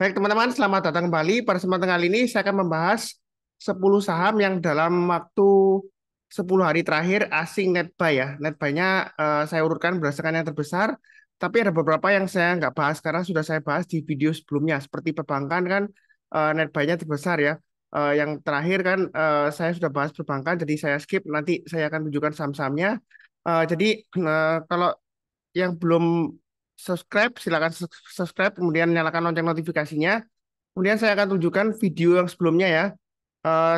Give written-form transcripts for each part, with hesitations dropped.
Baik teman-teman, selamat datang kembali. Pada kesempatan kali ini saya akan membahas 10 saham yang dalam waktu 10 hari terakhir asing net buy ya. Net buy-nya saya urutkan berdasarkan yang terbesar, tapi ada beberapa yang saya nggak bahas karena sudah saya bahas di video sebelumnya. Seperti perbankan kan net buy-nya terbesar ya. Yang terakhir kan saya sudah bahas perbankan, jadi saya skip. Nanti saya akan tunjukkan saham-sahamnya. Jadi kalau yang belum subscribe, silakan subscribe, kemudian nyalakan lonceng notifikasinya. Kemudian saya akan tunjukkan video yang sebelumnya ya.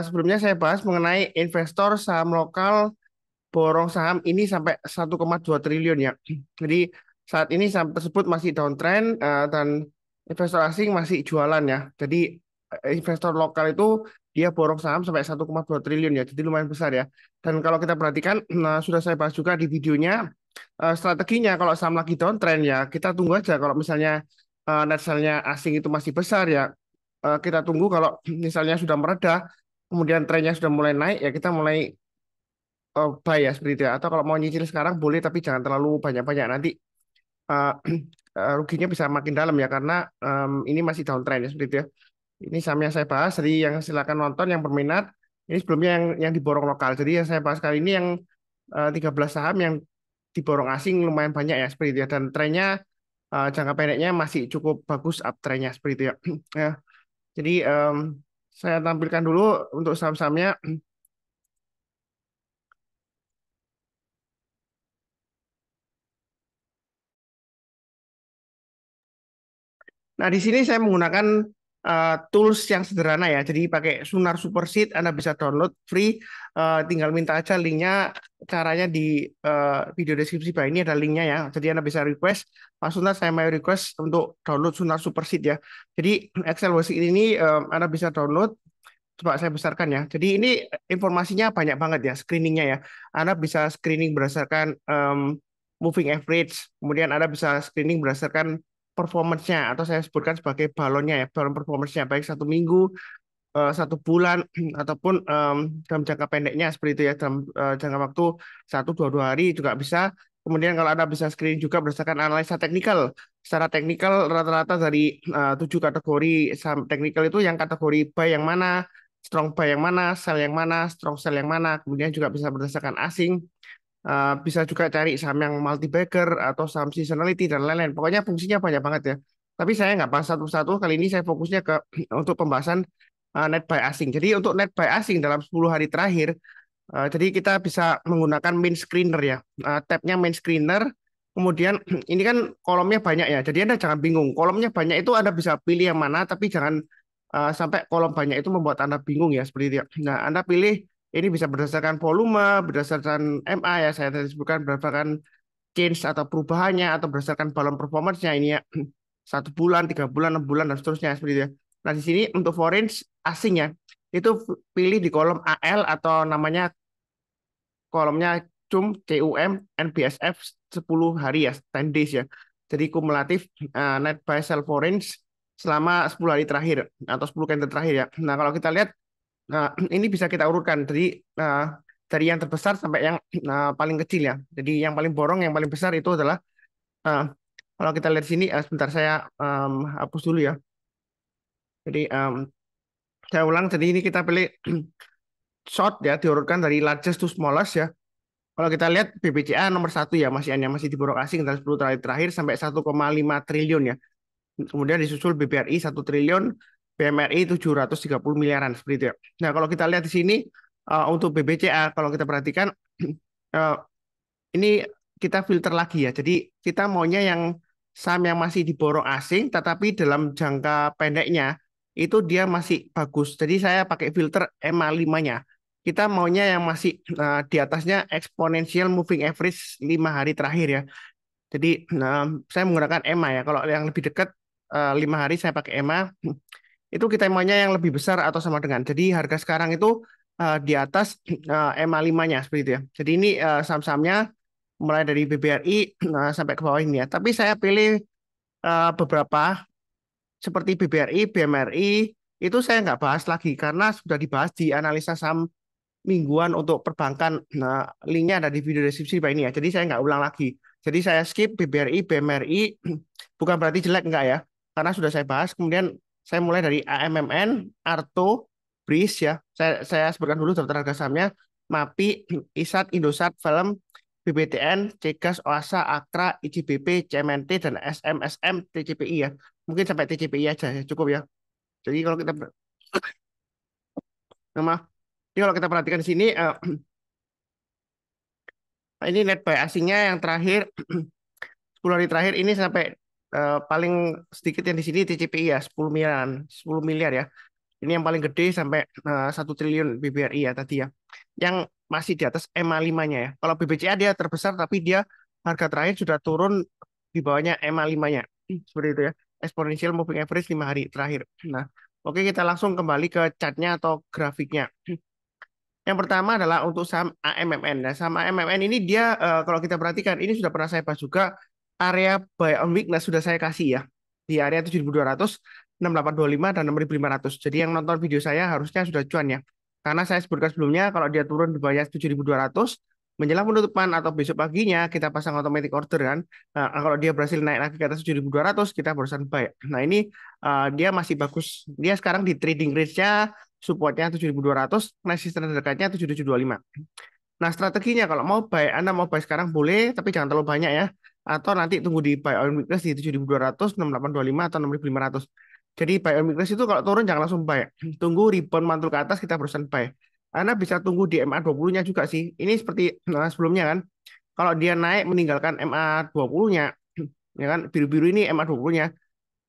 Sebelumnya saya bahas mengenai investor saham lokal borong saham ini sampai 1,2 triliun ya. Jadi saat ini saham tersebut masih downtrend dan investor asing masih jualan ya. Jadi investor lokal itu dia borong saham sampai 1,2 triliun ya. Jadi lumayan besar ya. Dan kalau kita perhatikan, nah, sudah saya bahas juga di videonya, strateginya kalau saham lagi downtrend ya kita tunggu aja. Kalau misalnya net sell-nya asing itu masih besar ya, kita tunggu. Kalau misalnya sudah mereda kemudian trennya sudah mulai naik ya kita mulai buy ya seperti itu ya. Atau kalau mau nyicil sekarang boleh tapi jangan terlalu banyak-banyak, nanti uh, ruginya bisa makin dalam ya karena ini masih downtrend ya seperti itu ya. Ini saham yang saya bahas, jadi yang silakan nonton yang berminat. Ini sebelumnya yang diborong lokal. Jadi yang saya bahas kali ini yang 13 saham yang diborong asing lumayan banyak ya seperti itu ya. Dan trennya jangka pendeknya masih cukup bagus uptrendnya seperti itu ya. Ya, jadi saya tampilkan dulu untuk saham-sahamnya. Nah, di sini saya menggunakan tools yang sederhana ya. Jadi pakai Sunar Superseed, Anda bisa download free. Tinggal minta aja linknya. Caranya di video deskripsi bawah ini ada linknya ya. Jadi Anda bisa request. Pak Sunar, saya mau request untuk download Sunar Superseed ya. Jadi Excel worksheet ini Anda bisa download. Coba saya besarkan ya. Jadi ini informasinya banyak banget ya, screeningnya ya. Anda bisa screening berdasarkan moving average, kemudian Anda bisa screening berdasarkan performance-nya, atau saya sebutkan sebagai balonnya ya, balon performance-nya, baik 1 minggu, 1 bulan, ataupun dalam jangka pendeknya seperti itu ya, dalam jangka waktu 1, 2 hari juga bisa. Kemudian kalau Anda bisa screening juga berdasarkan analisa teknikal. Secara teknikal rata-rata dari 7 kategori saham teknikal itu yang kategori buy yang mana, strong buy yang mana, sell yang mana, strong sell yang mana. Kemudian juga bisa berdasarkan asing. Bisa juga cari saham yang multi bagger atau saham seasonality dan lain-lain. Pokoknya fungsinya banyak banget ya. Tapi saya nggak bahas satu-satu. Kali ini saya fokusnya ke untuk pembahasan net buy asing. Jadi untuk net buy asing dalam 10 hari terakhir, jadi kita bisa menggunakan main screener ya. Tabnya main screener. Kemudian ini kan kolomnya banyak ya. Jadi Anda jangan bingung. Kolomnya banyak itu Anda bisa pilih yang mana, tapi jangan sampai kolom banyak itu membuat Anda bingung ya seperti itu ya. Nah, Anda pilih ini bisa berdasarkan volume, berdasarkan MA ya, saya tadi sebutkan berdasarkan change atau perubahannya, atau berdasarkan balon performance-nya ini ya. 1 bulan, 3 bulan, 6 bulan, dan seterusnya seperti itu ya. Nah, di sini untuk foreign asing ya, itu pilih di kolom AL atau namanya kolomnya CUM NBSF 10 hari ya, 10 days ya. Jadi kumulatif net buy sell foreign selama 10 hari terakhir atau 10 candle terakhir ya. Nah, kalau kita lihat, nah, ini bisa kita urutkan dari yang terbesar sampai yang paling kecil ya. Jadi yang paling borong, yang paling besar itu adalah uh, kalau kita lihat sini, sebentar saya hapus dulu ya. Jadi saya ulang. Jadi ini kita pilih short ya, diurutkan dari largest to smallest ya. Kalau kita lihat BBCA nomor 1 ya, masih diborong asing dalam 10 tahun terakhir sampai 1,5 triliun ya. Kemudian disusul BBRI 1 triliun, BMRI 730 miliaran seperti itu ya. Nah, kalau kita lihat di sini untuk BBCA, kalau kita perhatikan eh, ini kita filter lagi ya. Jadi kita maunya yang saham yang masih diborong asing, tetapi dalam jangka pendeknya itu dia masih bagus. Jadi saya pakai filter EMA 5-nya. Kita maunya yang masih di atasnya exponential moving average 5 hari terakhir ya. Jadi saya menggunakan EMA ya. Kalau yang lebih dekat 5 hari saya pakai EMA. Itu kita maunya yang lebih besar atau sama dengan. Jadi harga sekarang itu di atas EMA 5-nya seperti itu ya. Jadi ini saham-sahamnya mulai dari BBRI sampai ke bawah ini ya. Tapi saya pilih beberapa seperti BBRI, BMRI, itu saya nggak bahas lagi karena sudah dibahas di analisa saham mingguan untuk perbankan. Nah, linknya ada di video deskripsi di bawah ini ya. Jadi saya nggak ulang lagi. Jadi saya skip BBRI, BMRI, bukan berarti jelek, enggak ya. Karena sudah saya bahas. Kemudian Saya mulai dari AMMN, Arto, BRIS ya. Saya sebutkan dulu daftar harga sahamnya. MAPI, ISAT, Indosat, Film, BBTN, Cegas, Oasa, Akra, ICBP, CMNT, dan SMSM, TCPI ya. Mungkin sampai TCPI aja ya, cukup ya. Jadi kalau kita maaf. Jadi kalau kita perhatikan di sini, ini net buy asingnya yang terakhir 10 hari terakhir ini sampai paling sedikit yang di sini TCPI ya 10 miliar, 10 miliar ya. Ini yang paling gede sampai 1 triliun BBRI ya tadi ya. Yang masih di atas MA5-nya ya. Kalau BBCA dia terbesar tapi dia harga terakhir sudah turun di bawahnya MA5-nya. Seperti itu ya. Exponential moving average 5 hari terakhir. Nah, oke kita langsung kembali ke chartnya atau grafiknya. Yang pertama adalah untuk saham AMMN. Nah, saham AMMN ini dia kalau kita perhatikan ini sudah pernah saya bahas juga area buy on weakness sudah saya kasih ya di area 7.200, 6.825 dan 6.500. Jadi yang nonton video saya harusnya sudah cuan ya. Karena saya sebutkan sebelumnya kalau dia turun di bawah 7.200 menjelang penutupan atau besok paginya kita pasang automatic order kan. Nah, kalau dia berhasil naik lagi ke atas 7.200 kita barusan buy. Nah, ini dia masih bagus. Dia sekarang di trading range-nya supportnya 7.200, resisten terdekatnya 7.725. Nah, strateginya kalau mau buy, Anda mau buy sekarang boleh, tapi jangan terlalu banyak ya. Atau nanti tunggu di buy on weakness di 7.200, 6.825 atau 6.500. Jadi buy on weakness itu kalau turun jangan langsung buy. Tunggu rebound mantul ke atas kita berusaha buy. Anda bisa tunggu di MA20-nya juga sih. Ini seperti sebelumnya kan. Kalau dia naik meninggalkan MA20-nya, ya kan biru-biru ini MA20-nya.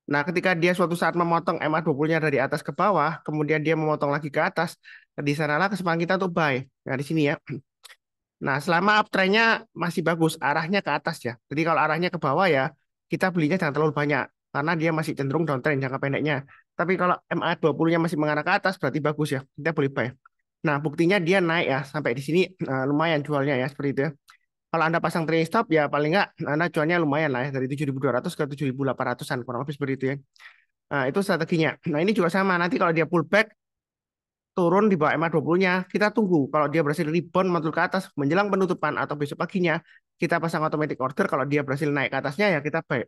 Nah, ketika dia suatu saat memotong MA20-nya dari atas ke bawah, kemudian dia memotong lagi ke atas, di sanalah kesempatan kita untuk buy. Nah, di sini ya. Nah, selama uptrend-nya masih bagus, arahnya ke atas ya. Jadi kalau arahnya ke bawah ya, kita belinya jangan terlalu banyak. Karena dia masih cenderung downtrend jangka pendeknya. Tapi kalau MA20-nya masih mengarah ke atas, berarti bagus ya. Kita boleh buy. Nah, buktinya dia naik ya. Sampai di sini lumayan jualnya ya, seperti itu ya. Kalau Anda pasang trailing stop, ya paling nggak Anda cuannya lumayan lah ya. Dari 7.200 ke 7.800-an, kurang lebih seperti itu ya. Nah, itu strateginya. Nah, ini juga sama. Nanti kalau dia pullback, turun di bawah MA20-nya, kita tunggu. Kalau dia berhasil rebound mantul ke atas menjelang penutupan atau besok paginya, kita pasang automatic order. Kalau dia berhasil naik ke atasnya, ya kita buy.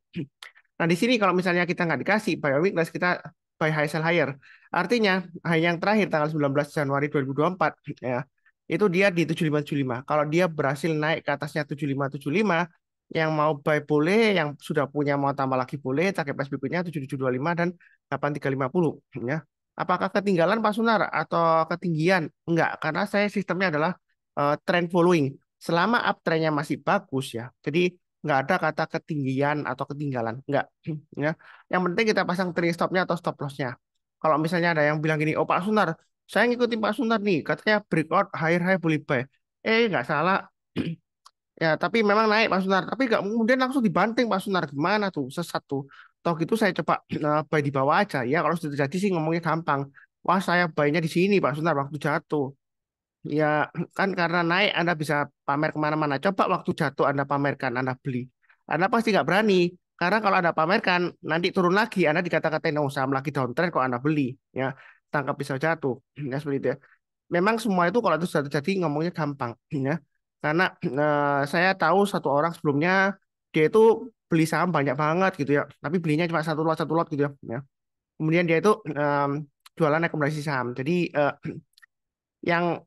Nah, di sini kalau misalnya kita nggak dikasih buy on weakness, kita buy high sell higher. Artinya, high yang terakhir tanggal 19 Januari 2024, ya, itu dia di 7575. Kalau dia berhasil naik ke atasnya 7575, yang mau buy boleh, yang sudah punya mau tambah lagi boleh, target price berikutnya 7725 dan 8350. Ya. Apakah ketinggalan Pak Sunar atau ketinggian? Enggak, karena saya sistemnya adalah trend following. Selama uptrendnya masih bagus ya, jadi nggak ada kata ketinggian atau ketinggalan, enggak. Ya. Yang penting kita pasang trailing stopnya atau stop lossnya. Kalau misalnya ada yang bilang gini, oh Pak Sunar, saya ngikutin Pak Sunar nih, katanya breakout higher high boleh buy. Nggak salah. Ya, tapi memang naik Pak Sunar. Tapi nggak kemudian langsung dibanting Pak Sunar. Gimana tuh? Sesat tuh. Toh gitu saya coba buy di bawah aja. Ya kalau sudah terjadi sih ngomongnya gampang. Wah saya buy-nya di sini Pak Sunar waktu jatuh. Ya kan karena naik Anda bisa pamer kemana-mana. Coba waktu jatuh Anda pamerkan, Anda beli. Anda pasti nggak berani. Karena kalau Anda pamerkan, nanti turun lagi. Anda dikata-katain, oh saham lagi downtrend kok Anda beli. Ya, tangkap bisa jatuh. Ya seperti itu ya. Memang semua itu kalau itu sudah terjadi ngomongnya gampang. Ya. Karena saya tahu satu orang sebelumnya, dia itu beli saham banyak banget gitu ya. Tapi belinya cuma satu lot gitu ya. Ya. Kemudian dia itu jualan rekomendasi saham. Jadi yang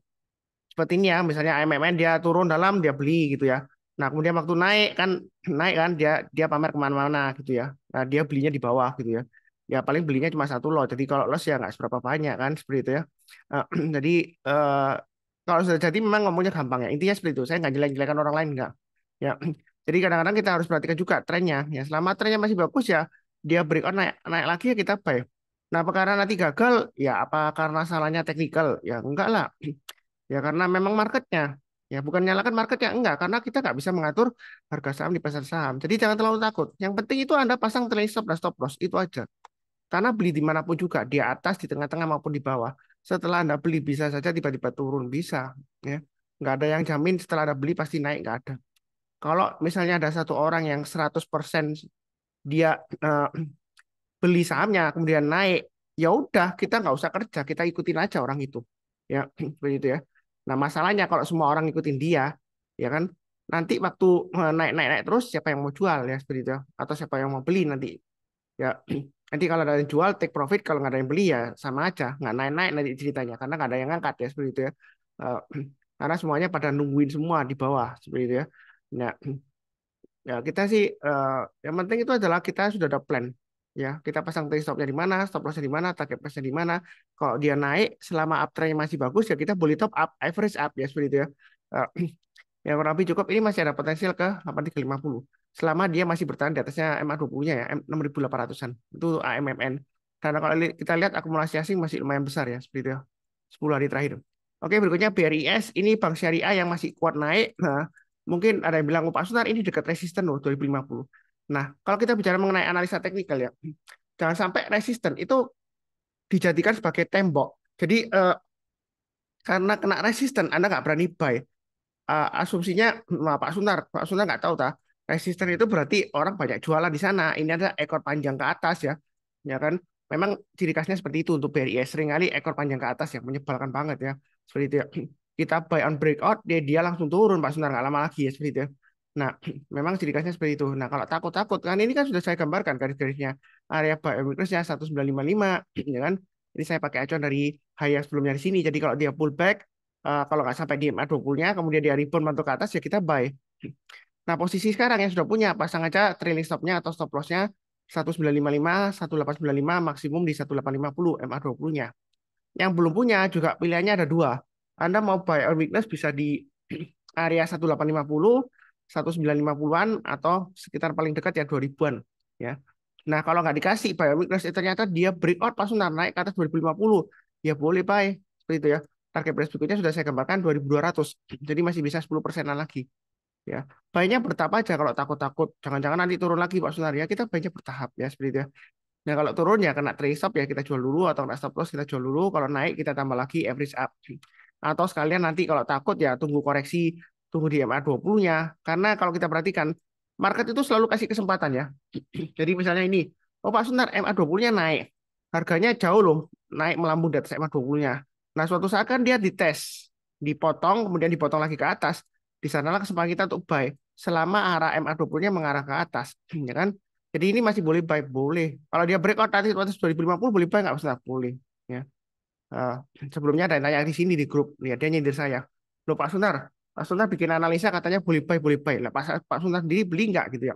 seperti ini ya, misalnya AMMN dia turun dalam dia beli gitu ya. Nah kemudian waktu naik kan dia dia pamer kemana-mana gitu ya. Nah, dia belinya di bawah gitu ya. Ya paling belinya cuma satu lot. Jadi kalau loss ya nggak seberapa banyak kan seperti itu ya. Eh, jadi kalau sudah jadi memang ngomongnya gampang ya. Intinya seperti itu. Saya nggak jelek-jelekan orang lain nggak. Ya. Jadi kadang-kadang kita harus perhatikan juga trennya. Ya selama trennya masih bagus ya dia breakout naik naik lagi ya kita buy. Nah, perkara nanti gagal, ya apa karena salahnya teknikal? Ya enggak lah. Ya karena memang marketnya. Ya bukan nyalakan marketnya, enggak. Karena kita nggak bisa mengatur harga saham di pasar saham. Jadi jangan terlalu takut. Yang penting itu Anda pasang trailing stop dan stop loss. Itu aja. Karena beli dimanapun juga. Di atas, di tengah-tengah maupun di bawah. Setelah Anda beli bisa saja tiba-tiba turun. Bisa. Ya. Nggak ada yang jamin setelah Anda beli pasti naik. Nggak ada. Kalau misalnya ada satu orang yang 100% dia eh, beli sahamnya kemudian naik, ya udah kita nggak usah kerja, kita ikutin aja orang itu, ya seperti itu ya. Nah masalahnya kalau semua orang ikutin dia, ya kan, nanti waktu naik naik naik terus siapa yang mau jual ya seperti itu ya. Atau siapa yang mau beli nanti, ya Nanti kalau ada yang jual take profit, kalau nggak ada yang beli ya sama aja, nggak naik-naik nanti ceritanya karena nggak ada yang ngangkat ya seperti itu ya. Eh, karena semuanya pada nungguin semua di bawah seperti itu ya. Nah, ya kita sih yang penting itu adalah kita sudah ada plan ya. Kita pasang trade stopnya di mana, stop lossnya di mana, target price-nya di mana. Kalau dia naik selama uptrend masih bagus ya kita boleh top up, average up ya seperti itu ya. Eh, yang kurang lebih cukup ini masih ada potensial ke 8350 selama dia masih bertahan di atasnya MA20-nya ya 6800-an itu AMMN. Karena kalau kita lihat akumulasi asing masih lumayan besar ya seperti itu ya 10 hari terakhir. Oke, berikutnya BRIS ini bank syariah yang masih kuat naik. Nah, mungkin ada yang bilang, oh, Pak Sunar ini dekat resisten loh 2050. Nah, kalau kita bicara mengenai analisa teknikal ya, jangan sampai resisten itu dijadikan sebagai tembok. Jadi karena kena resisten Anda nggak berani buy. Asumsinya Pak Sunar nggak tahu tak resisten itu berarti orang banyak jualan di sana. Ini ada ekor panjang ke atas ya, ya kan? Memang ciri khasnya seperti itu untuk BRIS. Seringkali ekor panjang ke atas yang menyebalkan banget ya, seperti itu ya. Kita buy on breakout, dia langsung turun Pak Sunar nggak lama lagi ya seperti itu ya. Nah, memang ciri khasnya seperti itu. Nah, kalau takut-takut kan ini kan sudah saya gambarkan garis-garisnya. Area buy on weakness-nya 1955, ya kan? Ini saya pakai acuan dari high yang sebelumnya di sini. Jadi kalau dia pullback, kalau nggak sampai di MA20-nya, kemudian dia rebound mantul ke atas, ya kita buy. Nah, posisi sekarang yang sudah punya, pasang aja trailing stop-nya atau stop loss-nya 1955, 1895, maksimum di 1850 MA20-nya. Yang belum punya juga pilihannya ada dua. Anda mau buy on weakness bisa di area 1850, 1950-an, atau sekitar paling dekat ya 2000-an. Ya. Nah, kalau nggak dikasih buy on weakness, ternyata dia breakout pas naik ke atas 2050. Ya boleh buy. Seperti itu ya. Target price berikutnya sudah saya gambarkan 2200. Jadi masih bisa 10%-an lagi. Ya, baiknya bertahap aja kalau takut-takut. Jangan-jangan nanti turun lagi Pak Sunar ya. Kita baiknya bertahap ya seperti itu ya. Nah, kalau turun ya kena trade stop ya kita jual dulu atau kena stop loss kita jual dulu. Kalau naik kita tambah lagi average up. Atau sekalian nanti kalau takut ya tunggu koreksi, tunggu di MA20-nya. Karena kalau kita perhatikan market itu selalu kasih kesempatan ya. Jadi misalnya ini, oh Pak Sunar MA20-nya naik. Harganya jauh loh, naik melambung di atas MA20-nya. Nah, suatu saat kan dia dites, dipotong, kemudian dipotong lagi ke atas. Di sanalah kesempatan kita untuk buy selama arah MA20-nya mengarah ke atas, ya kan? Jadi ini masih boleh buy, boleh. Kalau dia breakout nanti di atas 2050 boleh buy nggak Mas? Boleh. Ya. Eh, sebelumnya ada yang tanya di sini di grup, lihat dia nyindir saya. Loh Pak Sunar bikin analisa katanya boleh buy. Lah Pak Sunar sendiri beli nggak gitu ya?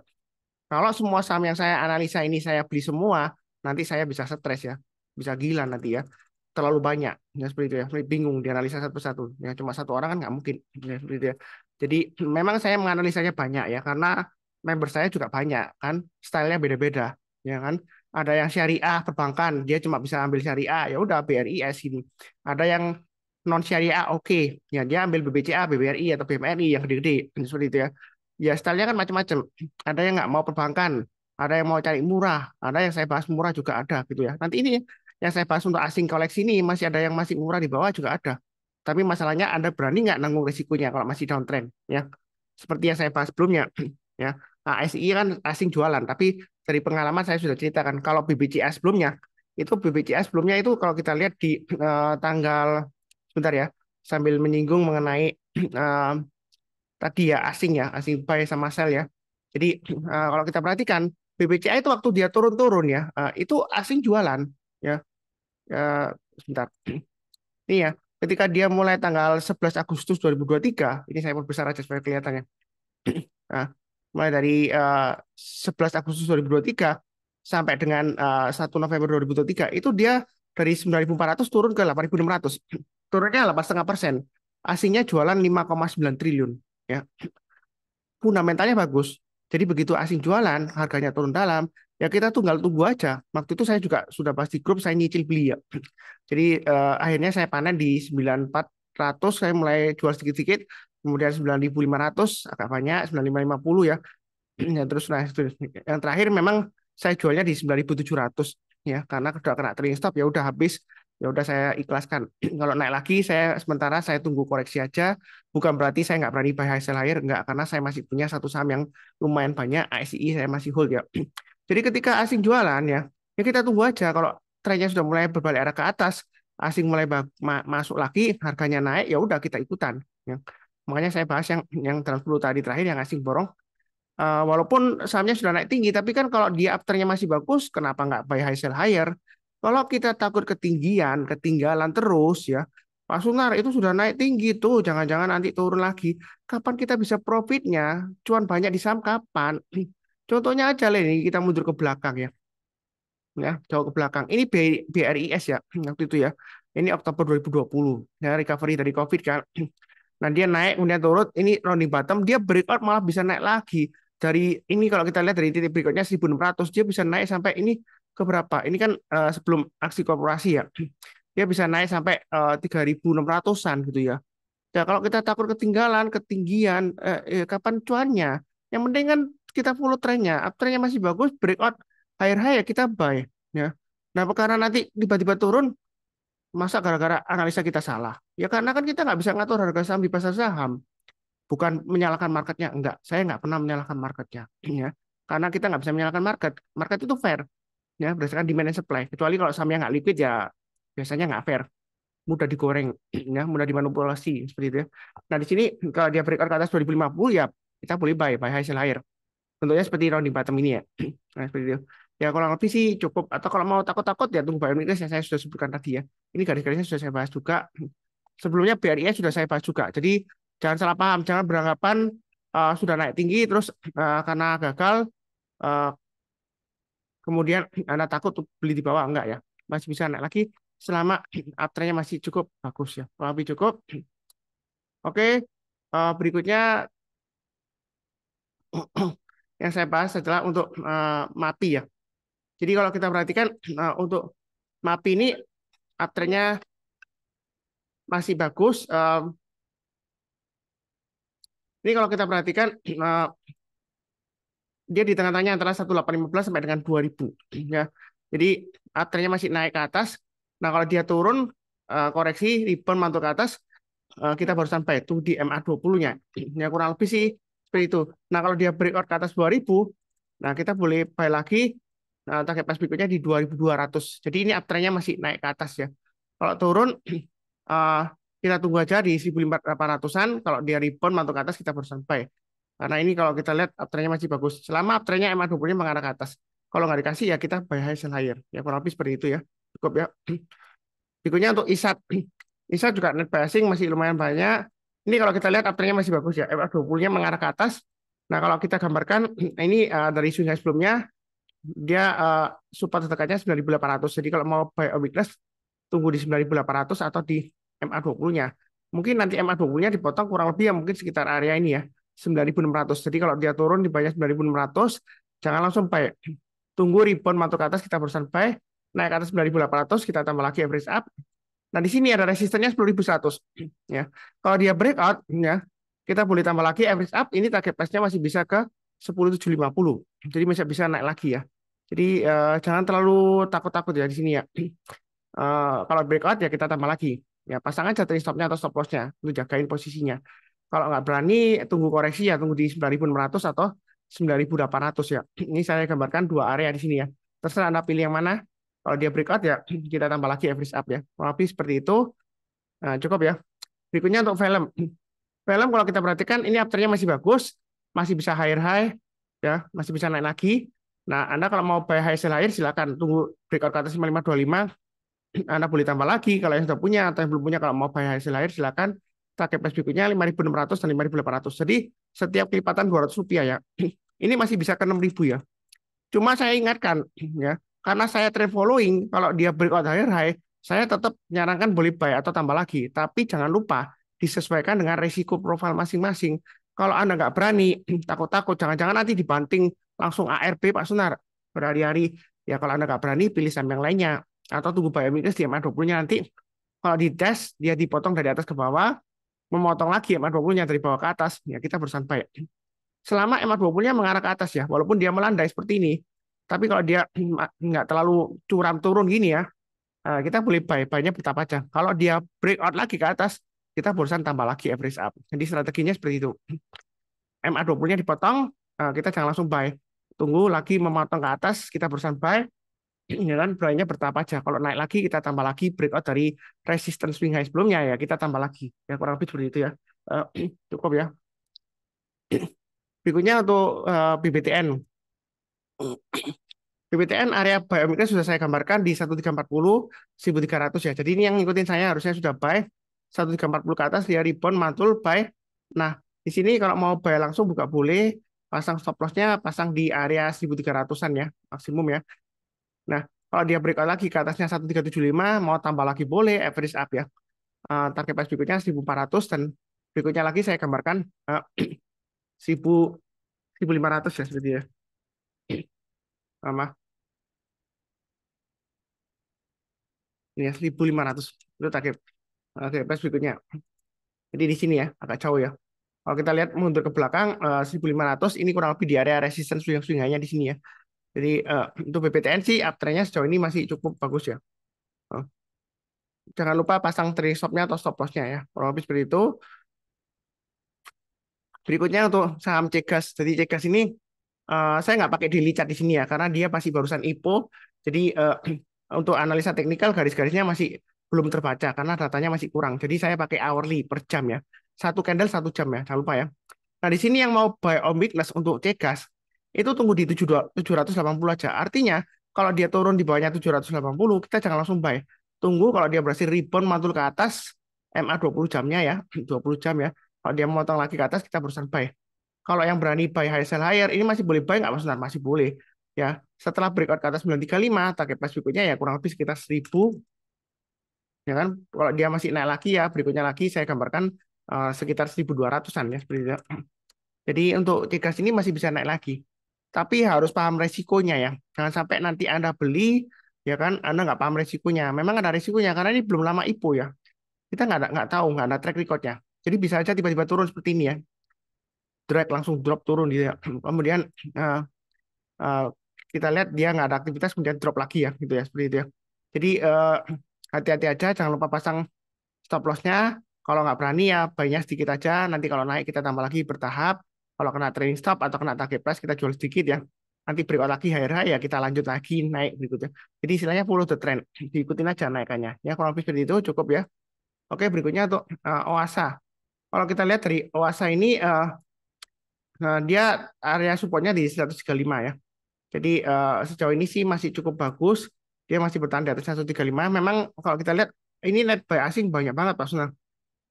Kalau semua saham yang saya analisa ini saya beli semua, nanti saya bisa stres ya, bisa gila nanti ya. Terlalu banyak, ya seperti itu ya. Bingung dianalisa satu persatu. Ya cuma satu orang kan nggak mungkin, ya seperti itu ya. Jadi memang saya menganalisanya banyak ya, karena member saya juga banyak kan, stylenya beda-beda, ya kan. Ada yang syariah perbankan, dia cuma bisa ambil syariah, ya udah BRIS ini. Ada yang non syariah, oke, ya dia ambil BBCA, BBRI atau BMRI yang gede-gede, seperti itu ya. Ya stylenya kan macam-macam. Ada yang nggak mau perbankan, ada yang mau cari murah, ada yang saya bahas murah juga ada gitu ya. Nanti ini yang saya bahas untuk asing koleksi ini masih ada yang masih murah di bawah juga ada. Tapi masalahnya Anda berani nggak nanggung risikonya kalau masih downtrend ya. Seperti yang saya bahas sebelumnya ya. ASI kan asing jualan, tapi dari pengalaman saya sudah ceritakan kalau BBCA sebelumnya itu BBCA sebelumnya itu kalau kita lihat di tanggal sebentar ya sambil menyinggung mengenai eh, tadi ya asing buy sama sell ya. Jadi kalau kita perhatikan BBCA itu waktu dia turun-turun ya, itu asing jualan ya. Eh, sebentar. Ini ya, ketika dia mulai tanggal 11 Agustus 2023, ini saya perbesar aja supaya kelihatannya. Nah, mulai dari 11 Agustus 2023 sampai dengan 1 November 2023 itu dia dari 9.400 turun ke 8.600. Turunnya 8,5%. Asingnya jualan 5,9 triliun ya. Fundamentalnya bagus. Jadi begitu asing jualan, harganya turun dalam, ya kita tinggal tunggu aja. Waktu itu saya juga sudah pasti grup, saya nyicil beli ya. Jadi akhirnya saya panen di 9.400, saya mulai jual sedikit-sedikit, kemudian 9.500 agak banyak, 9.550 ya. Ya terus nah itu. Yang terakhir memang saya jualnya di 9.700 ya, karena udah kena trailing stop ya udah habis, ya udah saya ikhlaskan. Kalau naik lagi saya sementara saya tunggu koreksi aja. Bukan berarti saya nggak berani buy high sell higher, nggak, karena saya masih punya satu saham yang lumayan banyak, ASI saya masih hold ya. Jadi ketika asing jualan ya, ya kita tunggu aja. Kalau trennya sudah mulai berbalik arah ke atas, asing mulai masuk lagi, harganya naik, ya udah kita ikutan. Ya. Makanya saya bahas yang dalam 10 tadi terakhir yang asing borong Walaupun sahamnya sudah naik tinggi, tapi kan kalau dia afternya masih bagus, kenapa nggak buy high sell higher? Kalau kita takut ketinggian, ketinggalan terus ya, Pak Sunar itu sudah naik tinggi tuh, jangan-jangan nanti turun lagi. Kapan kita bisa profitnya? Cuan banyak di saham kapan? Contohnya aja lah ini kita mundur ke belakang ya jauh ke belakang. Ini BRIS ya waktu itu ya. Ini Oktober 2020 ya recovery dari COVID kan. Nah, dia naik kemudian turun, ini rounding bottom, dia breakout malah bisa naik lagi. Dari ini kalau kita lihat dari titik berikutnya 1.600 dia bisa naik sampai ini ke berapa? Ini kan sebelum aksi korporasi ya. Dia bisa naik sampai 3.600-an gitu ya. Ya kalau kita takut ketinggalan, ketinggian, kapan cuannya? Yang penting kan kita follow trennya. Uptrendnya masih bagus, breakout higher high ya kita buy. Ya. Nah, karena nanti tiba-tiba turun, masa gara-gara analisa kita salah? Ya karena kan kita nggak bisa ngatur harga saham di pasar saham. Bukan menyalahkan marketnya, enggak. Saya nggak pernah menyalahkan marketnya. Ya. Karena kita nggak bisa menyalahkan market. Market itu fair, ya berdasarkan demand and supply. Kecuali kalau sahamnya nggak liquid ya biasanya nggak fair, mudah digoreng, ya mudah dimanipulasi seperti itu ya. Nah di sini kalau dia breakout ke atas 2050 ya kita boleh buy high sell higher. Tentunya seperti rounding bottom ini ya. Nah, seperti itu. Ya kurang lebih sih cukup. Atau kalau mau takut-takut ya tunggu buy weakness yang saya sudah sebutkan tadi ya. Ini garis-garisnya sudah saya bahas juga. Sebelumnya BRIS sudah saya bahas juga. Jadi jangan salah paham, jangan beranggapan sudah naik tinggi terus karena gagal uh, kemudian Anda takut beli di bawah, enggak ya. Masih bisa naik lagi selama uptrendnya masih cukup bagus ya. Kalau lebih cukup. Oke, berikutnya yang saya bahas adalah untuk MAPI ya. Jadi kalau kita perhatikan untuk MAPI ini uptrendnya masih bagus. Ini kalau kita perhatikan dia di tengah-tengahnya antara 1815 sampai dengan 2000 ya. Jadi uptrendnya masih naik ke atas. Nah, kalau dia turun koreksi rebound mantul ke atas, kita baru sampai itu di MA20-nya. Ya kurang lebih sih seperti itu. Nah, kalau dia breakout ke atas 2000, nah kita boleh buy lagi. Nah, target price berikutnya di 2200. Jadi ini uptrendnya masih naik ke atas ya. Kalau turun eh, kita tunggu aja di 1800-an. Kalau dia rebound mantul ke atas kita baru sampai. Karena ini kalau kita lihat uptrendnya masih bagus. Selama uptrendnya MA20-nya mengarah ke atas. Kalau nggak dikasih ya kita buy high sell higher. Ya kurang lebih seperti itu ya. Cukup ya. Berikutnya untuk ISAT. ISAT juga net pricing masih lumayan banyak. Ini kalau kita lihat uptrendnya masih bagus ya. MA20-nya mengarah ke atas. Nah kalau kita gambarkan ini dari swing high sebelumnya dia support terdekatnya 9.800. Jadi kalau mau buy a weakness tunggu di 9.800 atau di MA20-nya. Mungkin nanti MA20-nya dipotong kurang lebih ya mungkin sekitar area ini ya. 9.600. Jadi kalau dia turun di bawah 9.600, jangan langsung buy. Tunggu rebound mantul ke atas kita baru buy. Naik ke atas 9.800 kita tambah lagi average up. Nah, di sini ada resistennya 10.100 ya. Kalau dia breakout ya, kita boleh tambah lagi average up, ini target price-nya masih bisa ke 10.750. Jadi masih bisa naik lagi ya. Jadi jangan terlalu takut-takut ya di sini ya. Kalau breakout ya kita tambah lagi. Ya pasang aja trailing stop-nya atau stop loss-nya untuk jagain posisinya. Kalau nggak berani tunggu koreksi ya tunggu di 9.600 atau 9.800 ya. Ini saya gambarkan dua area di sini ya. Terserah Anda pilih yang mana. Kalau dia breakout ya kita tambah lagi average up ya. Kurang lebih seperti itu. Nah, cukup ya. Berikutnya untuk film. Film kalau kita perhatikan ini uptrendnya masih bagus, masih bisa higher high ya, masih bisa naik lagi. Nah, Anda kalau mau buy high sell higher silakan tunggu breakout ke atas 5525. Anda boleh tambah lagi kalau yang sudah punya atau yang belum punya kalau mau buy high sell higher silakan. Target price berikutnya 5.600 dan 5.800. Jadi setiap kelipatan 200 rupiah ya. Ini masih bisa ke 6.000 ya. Cuma saya ingatkan ya, karena saya trend following, kalau dia breakout higher high, saya tetap menyarankan boleh buy atau tambah lagi. Tapi jangan lupa disesuaikan dengan risiko profil masing-masing. Kalau Anda nggak berani, takut-takut, jangan-jangan nanti dibanting langsung ARB Pak Sunar berhari-hari. Ya kalau Anda nggak berani, pilih saham yang lainnya. Atau tunggu buy weakness di MA20-nya nanti. Kalau di dash, dia dipotong dari atas ke bawah, memotong lagi MA20-nya dari bawah ke atas, ya kita berusaha buy. Selama MA20-nya mengarah ke atas ya, walaupun dia melandai seperti ini, tapi kalau dia nggak terlalu curam turun gini ya, kita boleh buy-nya bertahap aja. Kalau dia breakout lagi ke atas, kita barusan tambah lagi average up. Jadi strateginya seperti itu. MA20-nya dipotong, kita jangan langsung buy. Tunggu lagi memotong ke atas, kita barusan buy. Ya kan, buy-nya bertahap aja. Kalau naik lagi, kita tambah lagi breakout dari resistance swing high sebelumnya ya, kita tambah lagi. Ya kurang lebih seperti itu ya. Cukup ya. Berikutnya untuk BBTN. BBTN area buy on sudah saya gambarkan di 1340, 1300 ya. Jadi ini yang ngikutin saya harusnya sudah buy 1340 ke atas, dia rebound mantul buy. Nah, di sini kalau mau buy langsung buka boleh, pasang stop loss-nya pasang di area 1300-an ya, maksimum ya. Nah, kalau dia breakout lagi ke atasnya 1375, mau tambah lagi boleh, average up ya. Target price berikutnya 1400 dan berikutnya lagi saya gambarkan 1000 1500 ya seperti ya. Sama ini ya 1500 itu target price berikutnya. Jadi di sini ya agak jauh ya. Kalau kita lihat mundur ke belakang 1500 ini kurang lebih di area resistance swing-swingannya di sini ya. Jadi untuk BPTN sih uptrendnya sejauh ini masih cukup bagus ya. Eh, Jangan lupa pasang trailing stop-nya atau stop loss-nya ya. Kurang lebih seperti itu. Berikutnya untuk saham Cegas. Jadi Cegas ini saya nggak pakai daily chart di sini ya, karena dia masih barusan IPO. Jadi untuk analisa teknikal garis-garisnya masih belum terbaca karena datanya masih kurang. Jadi saya pakai hourly per jam ya. Satu candle 1 jam ya, jangan lupa ya. Nah di sini yang mau buy on weakness untuk Cegas itu tunggu di 780 aja. Artinya kalau dia turun di bawahnya 780, kita jangan langsung buy. Tunggu kalau dia berhasil rebound mantul ke atas MA 20 jamnya ya, 20 jam ya. Kalau dia memotong lagi ke atas, kita berusaha buy. Kalau yang berani buy high sell higher, ini masih boleh buy nggak Mas Nar? Masih boleh. Ya, setelah breakout ke atas 935, target price berikutnya ya kurang lebih sekitar 1000. Ya kan? Kalau dia masih naik lagi ya, berikutnya lagi saya gambarkan sekitar 1200-an ya. Seperti itu. Jadi untuk Cegas ini masih bisa naik lagi. Tapi harus paham resikonya ya. Jangan sampai nanti Anda beli, ya kan, Anda nggak paham resikonya. Memang ada resikonya, karena ini belum lama IPO ya. Kita nggak tahu, nggak ada track recordnya. Jadi bisa aja tiba-tiba turun seperti ini ya. Drag langsung drop turun gitu ya. Kemudian uh, uh, kita lihat dia nggak ada aktivitas kemudian drop lagi ya gitu ya seperti itu ya. Jadi hati-hati aja, jangan lupa pasang stop loss-nya. Kalau nggak berani ya buy-nya sedikit aja. Nanti kalau naik kita tambah lagi bertahap. Kalau kena trailing stop atau kena target price kita jual sedikit ya. Nanti breakout lagi higher ya kita lanjut lagi naik berikutnya. Jadi istilahnya follow the trend, diikutin aja naikannya. Ya kalau lebih seperti itu cukup ya. Oke berikutnya untuk OASA. Kalau kita lihat dari OASA ini dia area supportnya di 135 ya. Jadi sejauh ini sih masih cukup bagus. Dia masih bertahan di atas 135. Memang kalau kita lihat ini net buy asing banyak banget Pak Sunan.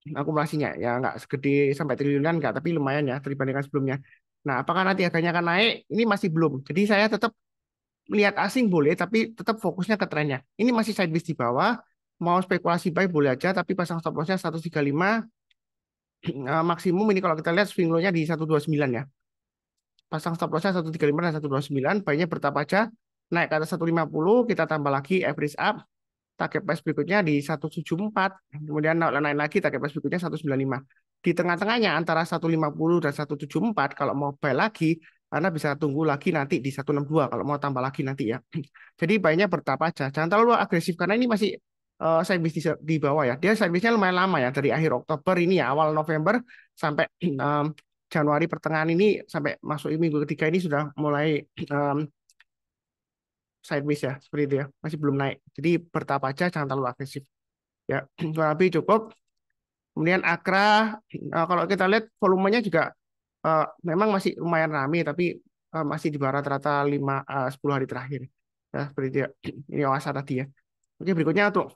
Akumulasinya ya nggak segede sampai triliunan nggak, tapi lumayan ya dibandingkan sebelumnya. Nah, apakah nanti harganya akan naik? Ini masih belum. Jadi saya tetap melihat asing boleh, tapi tetap fokusnya ke trennya. Ini masih sideways di bawah. Mau spekulasi buy boleh aja, tapi pasang stop loss-nya 135. Maksimum ini kalau kita lihat swing low-nya di 129 ya. Pasang stop loss-nya 135 dan 129, buy-nya bertahap aja. Naik ke atas 150, kita tambah lagi average up. Target price berikutnya di 174, kemudian naik lagi target price berikutnya 195. Di tengah-tengahnya antara 150 dan 174, kalau mau buy lagi, Anda bisa tunggu lagi nanti di 162 kalau mau tambah lagi nanti ya. Jadi buy-nya bertahap aja. Jangan terlalu agresif karena ini masih sideways di bawah ya. Dia sideways-nya lumayan lama ya, dari akhir Oktober ini ya, awal November sampai Januari pertengahan ini sampai masuk minggu ketiga ini sudah mulai um, sideways ya, seperti itu ya, masih belum naik. Jadi bertahap aja, jangan terlalu agresif. Ya, kurang lebih cukup. Kemudian Akra, kalau kita lihat volumenya juga memang masih lumayan ramai, tapi masih di bawah rata-rata 10 hari terakhir. Ya, seperti itu ya. Ini Oasa tadi ya. Oke, berikutnya untuk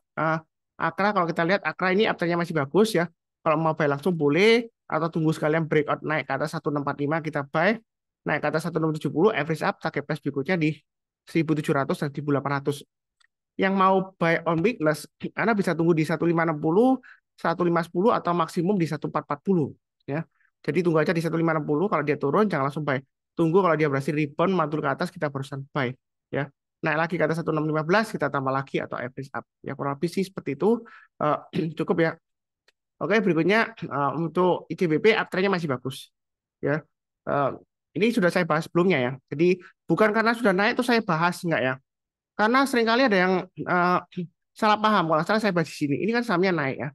Akra, kalau kita lihat Akra ini uptrendnya masih bagus ya. Kalau mau buy langsung boleh, atau tunggu sekalian breakout naik ke atas 1645 kita buy, naik ke atas 1670, average up, target price berikutnya di 1700 dan 1800. Yang mau buy on weakness, Anda bisa tunggu di 1560, 1510 atau maksimum di 1440 ya. Jadi tunggu aja di 1560, kalau dia turun jangan langsung buy. Tunggu kalau dia berhasil rebound mantul ke atas kita barusan buy ya. Naik lagi ke atas 1615 kita tambah lagi atau average up. Ya kurang lebih sih seperti itu. Cukup ya. Oke, berikutnya untuk ICBP uptrendnya masih bagus ya. Uh, ini sudah saya bahas sebelumnya ya. Jadi bukan karena sudah naik itu saya bahas enggak ya. Karena seringkali ada yang uh, salah paham. Kalau salah saya bahas di sini. Ini kan sahamnya naik ya.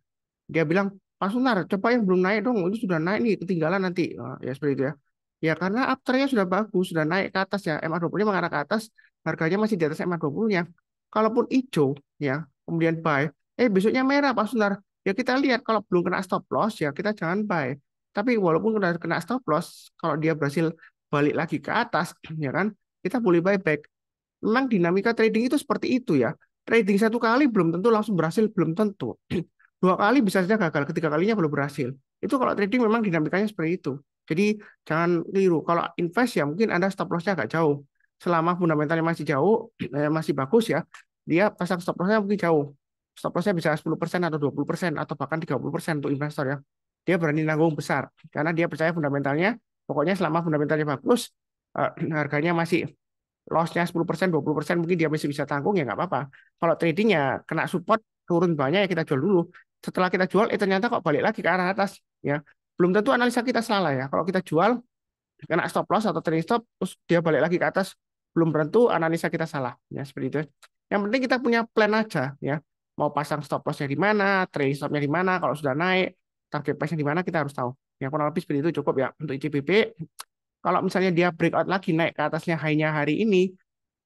Dia bilang, Pak Sunar, coba yang belum naik dong. Itu sudah naik nih, ketinggalan nanti. Ya seperti itu ya. Ya karena uptrendnya sudah bagus, sudah naik ke atas ya. MA20 mengarah ke atas, harganya masih di atas MA20-nya. Kalaupun hijau ya, kemudian buy. Besoknya merah Pak Sunar. Ya kita lihat kalau belum kena stop loss ya kita jangan buy. Tapi walaupun kena stop loss, kalau dia berhasil balik lagi ke atas, ya kan, kita boleh buyback. Memang dinamika trading itu seperti itu ya. Trading satu kali belum tentu langsung berhasil, belum tentu. Dua kali bisa saja gagal, ketiga kalinya belum berhasil. Itu kalau trading memang dinamikanya seperti itu. Jadi jangan keliru. Kalau invest ya mungkin Anda stop loss-nya agak jauh. Selama fundamentalnya masih jauh, masih bagus ya, dia pasang stop loss-nya mungkin jauh. Stop loss-nya bisa 10% atau 20% atau bahkan 30% untuk investor ya. Dia berani nanggung besar karena dia percaya fundamentalnya. Pokoknya selama fundamentalnya bagus, harganya masih loss-nya 10%, 20% mungkin dia masih bisa tanggung ya nggak apa-apa. Kalau trading ya kena support turun banyak ya kita jual dulu. Setelah kita jual, ternyata kok balik lagi ke arah atas ya. Belum tentu analisa kita salah ya. Kalau kita jual kena stop loss atau trailing stop terus dia balik lagi ke atas, belum tentu analisa kita salah ya seperti itu. Yang penting kita punya plan aja ya. Mau pasang stop loss-nya di mana, trailing stop-nya di mana, kalau sudah naik target price-nya di mana kita harus tahu. Ya kurang lebih seperti itu cukup ya untuk ICBP. Kalau misalnya dia breakout lagi naik ke atasnya high-nya hari ini,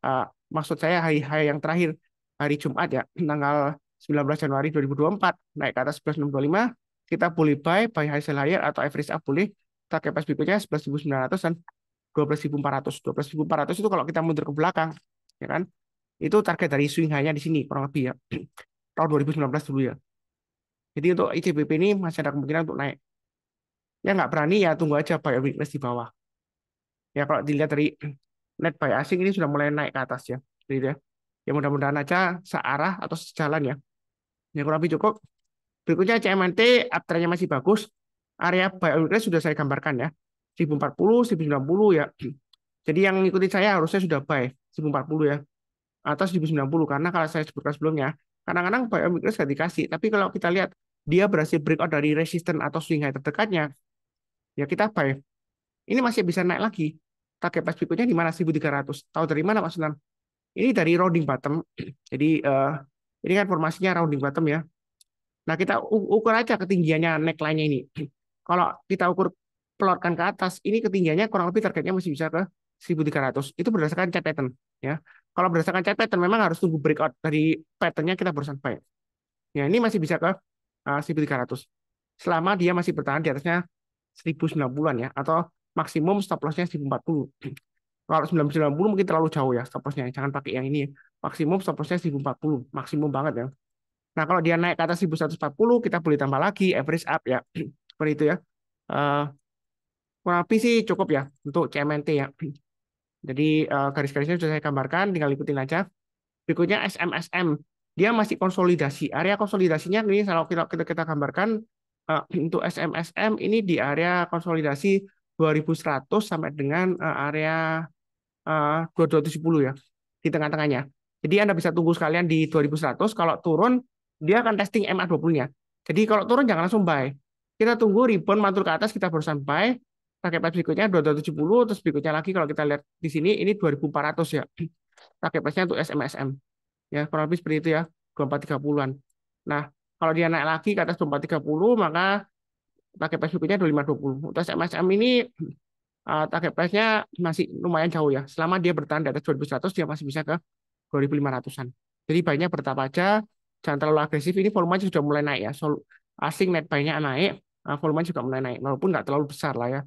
uh, maksud saya high yang terakhir hari Jumat ya, tanggal 19 Januari 2024 naik ke atas 11.625, kita boleh buy high sell higher atau average up boleh. Target price berikutnya 11.900 dan 12.400. 12.400 itu kalau kita mundur ke belakang, ya kan? Itu target dari swing high-nya di sini kurang lebih ya. Tahun 2019 dulu ya. Jadi untuk ICBP ini masih ada kemungkinan untuk naik. Ya nggak berani ya tunggu aja buy weakness di bawah. Ya kalau dilihat dari net buy asing ini sudah mulai naik ke atas ya. Jadi ya. Ya mudah-mudahan aja searah atau sejalan ya. Ya kurang lebih cukup. Berikutnya CMNT uptrend-nya masih bagus. Area buy on weakness sudah saya gambarkan ya. 1040, 1090 ya. Jadi yang ngikutin saya harusnya sudah buy 1040 ya. Atau 1090 karena kalau saya sebutkan sebelumnya, kadang-kadang buy on weakness nggak dikasih. Tapi kalau kita lihat dia berhasil breakout dari resistance atau swing high terdekatnya, ya kita buy. Ini masih bisa naik lagi. Target price berikutnya di mana? 1300. Tahu dari mana Pak Sunan? Ini dari rounding bottom. Jadi ini kan formasinya rounding bottom ya. Nah, kita ukur aja ketinggiannya neckline-nya ini. Kalau kita ukur plotkan ke atas, ini ketinggiannya kurang lebih targetnya masih bisa ke 1300. Itu berdasarkan chart pattern ya. Kalau berdasarkan chart pattern memang harus tunggu breakout dari patternnya kita barusan buy. Ya, ini masih bisa ke 1300. Selama dia masih bertahan di atasnya 1090-an ya atau maksimum stop loss-nya 1040. Kalau 990 mungkin terlalu jauh ya stop loss-nya. Jangan pakai yang ini. Maksimum stop loss-nya 1040. Maksimum banget ya. Nah, kalau dia naik ke atas 1140, kita boleh tambah lagi average up ya. Seperti itu ya. Eh, kurang lebih sih cukup ya untuk CMNT ya. Jadi garis-garisnya sudah saya gambarkan, tinggal ikutin aja. Berikutnya SMSM. Dia masih konsolidasi. Area konsolidasinya ini kalau kita gambarkan untuk SMSM ini di area konsolidasi 2100 sampai dengan area 2270 ya di tengah-tengahnya. Jadi Anda bisa tunggu sekalian di 2100. Kalau turun dia akan testing MA20-nya. Jadi kalau turun jangan langsung buy. Kita tunggu rebound mantul ke atas kita barusan buy. Target price berikutnya 2270 terus berikutnya lagi kalau kita lihat di sini ini 2400 ya. Target price-nya untuk SMSM. Ya, kurang lebih seperti itu ya. 2430-an. Nah, kalau dia naik lagi ke atas 2430 maka target price berikutnya 2520. Untuk SMSM ini target price-nya masih lumayan jauh ya. Selama dia bertahan di atas 2100 dia masih bisa ke 2500-an. Jadi banyak bertahap aja, jangan terlalu agresif. Ini volumenya sudah mulai naik ya. Asing net buy-nya naik, volumenya juga mulai naik. Walaupun nggak terlalu besar lah ya.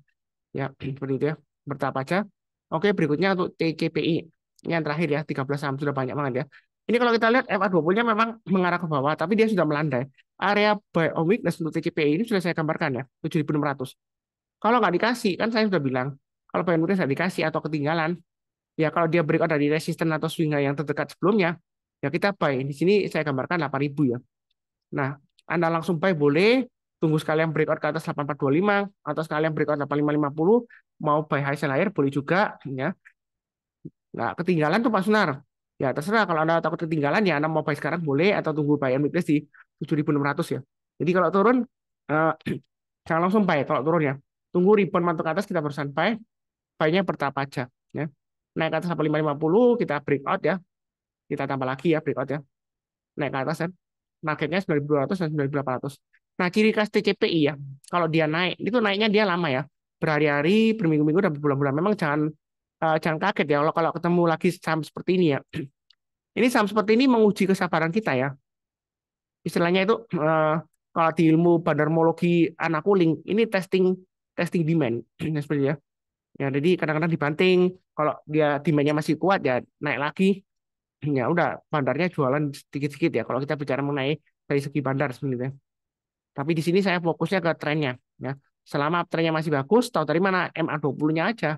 Ya, seperti itu ya. Bertahap aja. Oke, berikutnya untuk TCPI. Ini yang terakhir ya, 13 saham sudah banyak banget ya. Ini kalau kita lihat FA20-nya memang mengarah ke bawah, tapi dia sudah melandai. Area buy on weakness untuk TCPI ini sudah saya gambarkan ya, 7.600. Kalau nggak dikasih, kan saya sudah bilang, kalau buy on weakness nggak dikasih atau ketinggalan, ya kalau dia breakout dari resisten atau swing yang terdekat sebelumnya, ya kita buy. Di sini saya gambarkan 8.000 ya. Nah, Anda langsung buy boleh, tunggu sekalian breakout ke atas 8425 atau sekalian breakout 8550, mau buy high sell higher boleh juga ya. Nah, ketinggalan tuh Pak Sunar. Ya, terserah kalau Anda takut ketinggalan ya Anda mau buy sekarang boleh atau tunggu buy and weakness di 7.600 ya. Jadi kalau turun eh, jangan langsung buy kalau turun ya. Tunggu rebound mantuk ke atas kita barusan buy. Buy-nya bertahap aja ya. Naik ke atas 8550 kita breakout ya. Kita tambah lagi ya breakout ya. Naik ke atas ya. Targetnya 9.200 dan 9.800. Nah, ciri khas TCPI ya. Kalau dia naik, itu naiknya dia lama ya. Berhari-hari, berminggu-minggu dan berbulan-bulan. Memang jangan kaget ya kalau ketemu lagi saham seperti ini ya. Ini saham seperti ini menguji kesabaran kita ya. Istilahnya itu kalau di ilmu bandarmologi anak kuling, ini testing testing demand. Nah, seperti ya. Ya, jadi kadang-kadang dibanting. Kalau dia demand-nya masih kuat ya naik lagi. Ya udah bandarnya jualan sedikit-sedikit ya. Kalau kita bicara mengenai dari segi bandar sebenarnya. Tapi di sini saya fokusnya ke trennya. Ya, selama trennya masih bagus, tahu dari mana MA20-nya aja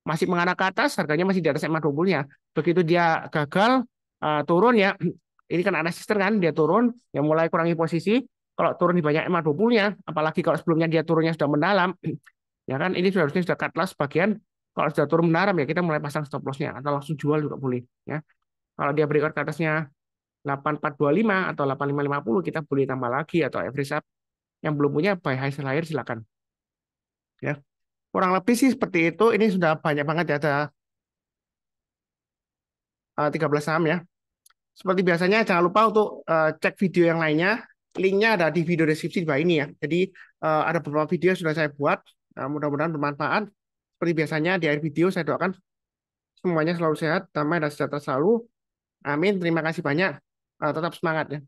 masih mengarah ke atas, harganya masih di atas MA20-nya. Begitu dia gagal turun ya, ini kan ada sister kan, dia turun, yang mulai kurangi posisi. Kalau turun di banyak MA20-nya, apalagi kalau sebelumnya dia turunnya sudah mendalam, ya kan ini harusnya sudah cut loss bagian. Kalau sudah turun mendalam ya kita mulai pasang stop loss-nya atau langsung jual juga boleh. Ya, kalau dia breakout ke atasnya 8425 atau 8550 kita boleh tambah lagi atau average up. Yang belum punya buy high sell higher silakan. Ya, kurang lebih sih seperti itu. Ini sudah banyak banget ya, ada 13 saham ya. Seperti biasanya, jangan lupa untuk cek video yang lainnya. Linknya ada di video deskripsi di bawah ini ya. Jadi ada beberapa video yang sudah saya buat. Mudah-mudahan bermanfaat. Seperti biasanya di akhir video saya doakan semuanya selalu sehat, damai dan sejahtera selalu. Amin. Terima kasih banyak. Tetap semangat ya.